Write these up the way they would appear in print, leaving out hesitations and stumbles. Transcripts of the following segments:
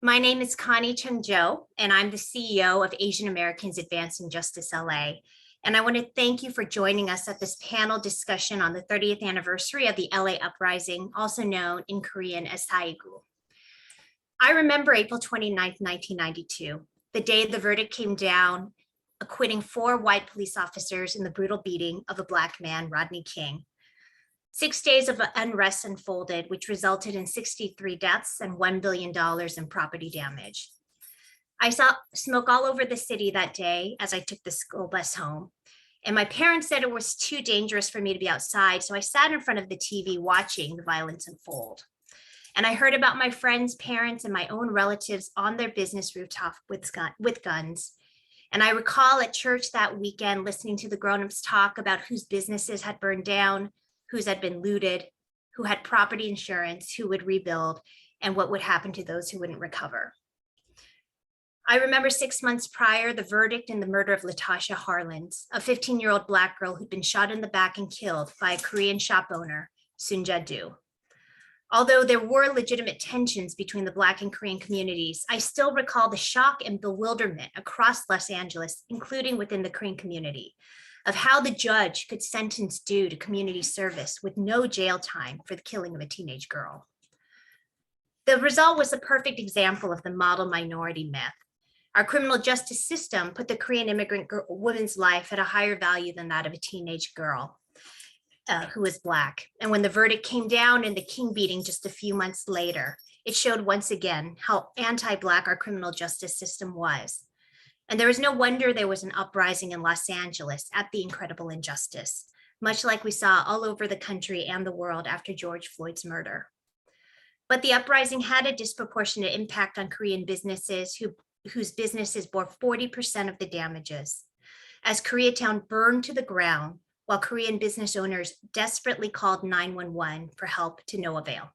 My name is Connie Chung, and I'm the CEO of Asian Americans Advancing Justice LA. And I want to thank you for joining us at this panel discussion on the 30th anniversary of the LA Uprising, also known in Korean as Saigu. I remember April 29th, 1992, the day the verdict came down, acquitting 4 white police officers in the brutal beating of a Black man, Rodney King. 6 days of unrest unfolded, which resulted in 63 deaths and $1 billion in property damage. I saw smoke all over the city that day as I took the school bus home. And my parents said it was too dangerous for me to be outside, so I sat in front of the TV watching the violence unfold. And I heard about my friends, parents, and my own relatives on their business rooftop with guns. And I recall at church that weekend listening to the grown-ups talk about whose businesses had burned down, whose had been looted, who had property insurance, who would rebuild, and what would happen to those who wouldn't recover. I remember 6 months prior, the verdict in the murder of Latasha Harlins, a 15-year-old Black girl who'd been shot in the back and killed by a Korean shop owner, Sunja-do. Although there were legitimate tensions between the Black and Korean communities, I still recall the shock and bewilderment across Los Angeles, including within the Korean community, of how the judge could sentence Du to community service with no jail time for the killing of a teenage girl. The result was a perfect example of the model minority myth. Our criminal justice system put the Korean immigrant woman's life at a higher value than that of a teenage girl who was Black. And when the verdict came down in the King beating just a few months later, it showed once again how anti-Black our criminal justice system was. And there was no wonder there was an uprising in Los Angeles at the incredible injustice, much like we saw all over the country and the world after George Floyd's murder. But the uprising had a disproportionate impact on Korean businesses whose businesses bore 40% of the damages. As Koreatown burned to the ground, while Korean business owners desperately called 911 for help to no avail.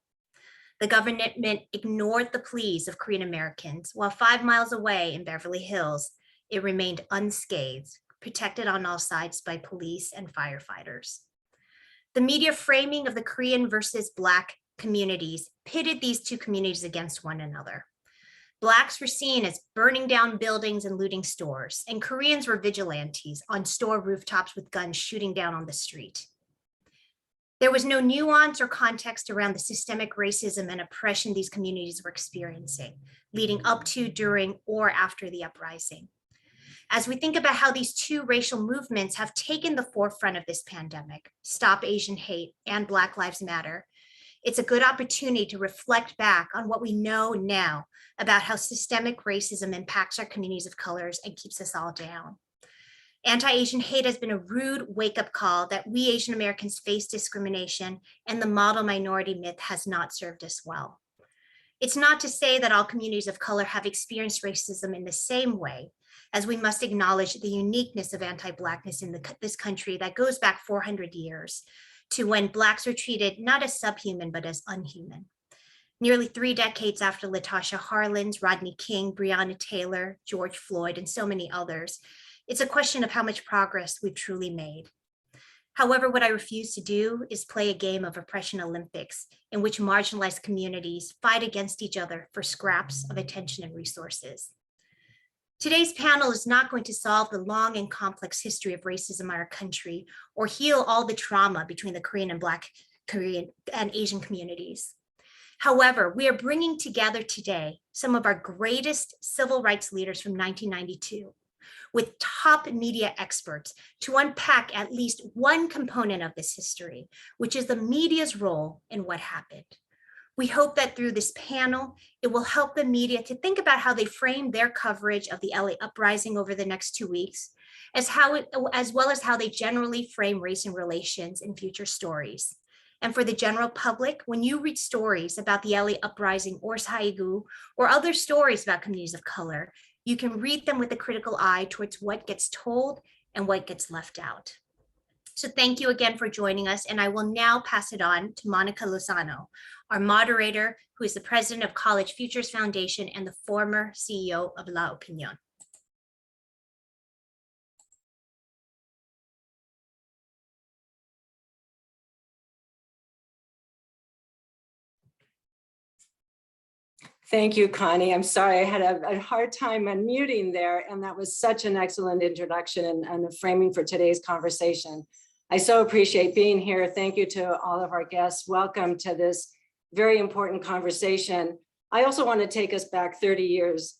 The government ignored the pleas of Korean Americans, while 5 miles away in Beverly Hills, it remained unscathed, protected on all sides by police and firefighters. The media framing of the Korean versus Black communities pitted these two communities against one another. Blacks were seen as burning down buildings and looting stores, and Koreans were vigilantes on store rooftops with guns shooting down on the street. There was no nuance or context around the systemic racism and oppression these communities were experiencing, leading up to, during, or after the uprising. As we think about how these two racial movements have taken the forefront of this pandemic, Stop Asian Hate and Black Lives Matter, it's a good opportunity to reflect back on what we know now about how systemic racism impacts our communities of colors and keeps us all down. Anti-Asian hate has been a rude wake-up call that we Asian Americans face discrimination, and the model minority myth has not served us well. It's not to say that all communities of color have experienced racism in the same way, as we must acknowledge the uniqueness of anti-Blackness in this country that goes back 400 years to when Blacks were treated not as subhuman, but as unhuman. Nearly 3 decades after Latasha Harlins, Rodney King, Breonna Taylor, George Floyd, and so many others, it's a question of how much progress we've truly made. However, what I refuse to do is play a game of oppression Olympics in which marginalized communities fight against each other for scraps of attention and resources. Today's panel is not going to solve the long and complex history of racism in our country or heal all the trauma between the Korean and Black Korean and Asian communities. However, we are bringing together today some of our greatest civil rights leaders from 1992 with top media experts to unpack at least one component of this history, which is the media's role in what happened. We hope that through this panel, it will help the media to think about how they frame their coverage of the LA uprising over the next 2 weeks, as well as how they generally frame race and relations in future stories. And for the general public, when you read stories about the LA uprising or Saigu, or other stories about communities of color, you can read them with a critical eye towards what gets told and what gets left out. So thank you again for joining us, and I will now pass it on to Monica Lozano, our moderator, who is the president of College Futures Foundation and the former CEO of La Opinión. Thank you, Connie. I'm sorry, I had a hard time unmuting there, and that was such an excellent introduction and the framing for today's conversation. I so appreciate being here. Thank you to all of our guests. Welcome to this very important conversation. I also want to take us back 30 years.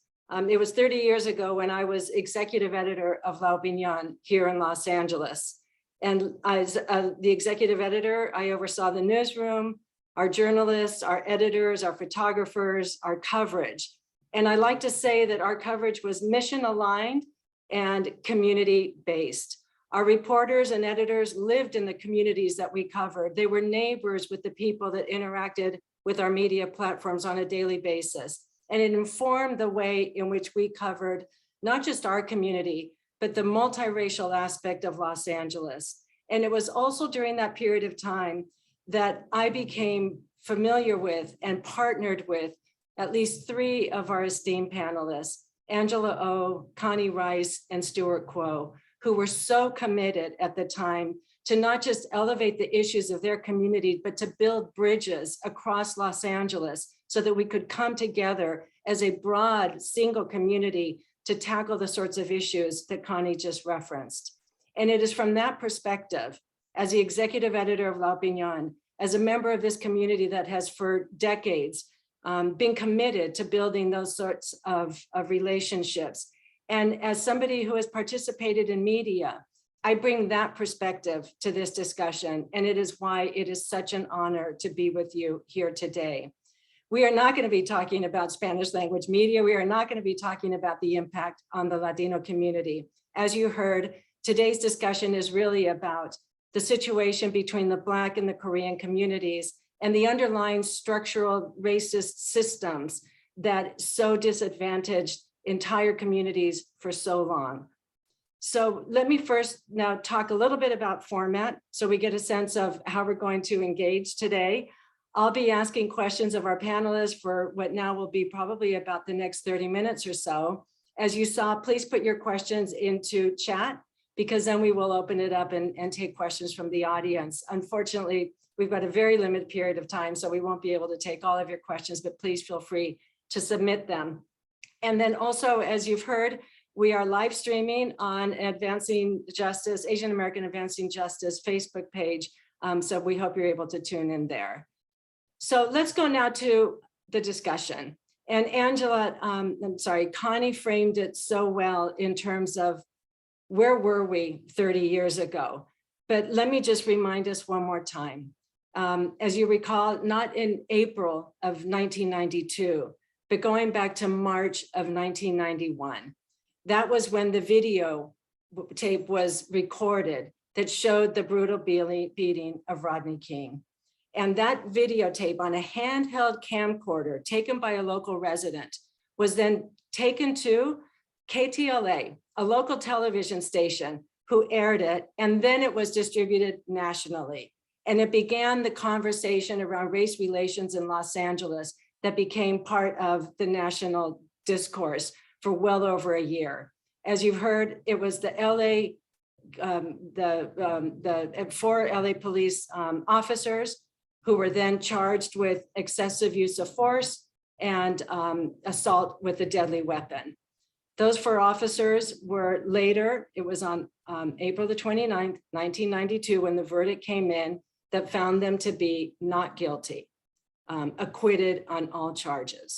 It was 30 years ago when I was executive editor of La Opinion here in Los Angeles. And as the executive editor, I oversaw the newsroom, our journalists, our editors, our photographers, our coverage. And I like to say that our coverage was mission aligned and community based. Our reporters and editors lived in the communities that we covered. They were neighbors with the people that interacted with our media platforms on a daily basis. And it informed the way in which we covered not just our community, but the multiracial aspect of Los Angeles. And it was also during that period of time that I became familiar with and partnered with at least 3 of our esteemed panelists, Angela O, Connie Rice, and Stuart Kuo, who were so committed at the time to not just elevate the issues of their community, but to build bridges across Los Angeles so that we could come together as a broad single community to tackle the sorts of issues that Connie just referenced. And it is from that perspective, as the executive editor of La Opinion, as a member of this community that has for decades been committed to building those sorts of relationships. And as somebody who has participated in media, I bring that perspective to this discussion, and it is why it is such an honor to be with you here today. We are not going to be talking about Spanish language media. We are not going to be talking about the impact on the Latino community. As you heard, today's discussion is really about the situation between the Black and the Korean communities and the underlying structural racist systems that so disadvantaged entire communities for so long. So let me first now talk a little bit about format so we get a sense of how we're going to engage today. I'll be asking questions of our panelists for what now will be probably about the next 30 minutes or so. As you saw, please put your questions into chat, because then we will open it up and take questions from the audience. Unfortunately, we've got a very limited period of time, so we won't be able to take all of your questions, but please feel free to submit them. And then also, as you've heard, we are live streaming on Advancing Justice, Asian American Advancing Justice Facebook page. So we hope you're able to tune in there. So let's go now to the discussion. And Angela, Connie framed it so well in terms of where were we 30 years ago? But let me just remind us one more time. As you recall, not in April of 1992, but going back to March of 1991. That was when the video tape was recorded that showed the brutal beating of Rodney King. And that videotape on a handheld camcorder taken by a local resident was then taken to KTLA, a local television station, who aired it, and then it was distributed nationally. And it began the conversation around race relations in Los Angeles that became part of the national discourse for well over a year. As you've heard, it was the four LA police officers who were then charged with excessive use of force and assault with a deadly weapon. Those 4 officers were later, it was on April the 29th, 1992, when the verdict came in that found them to be not guilty, acquitted on all charges.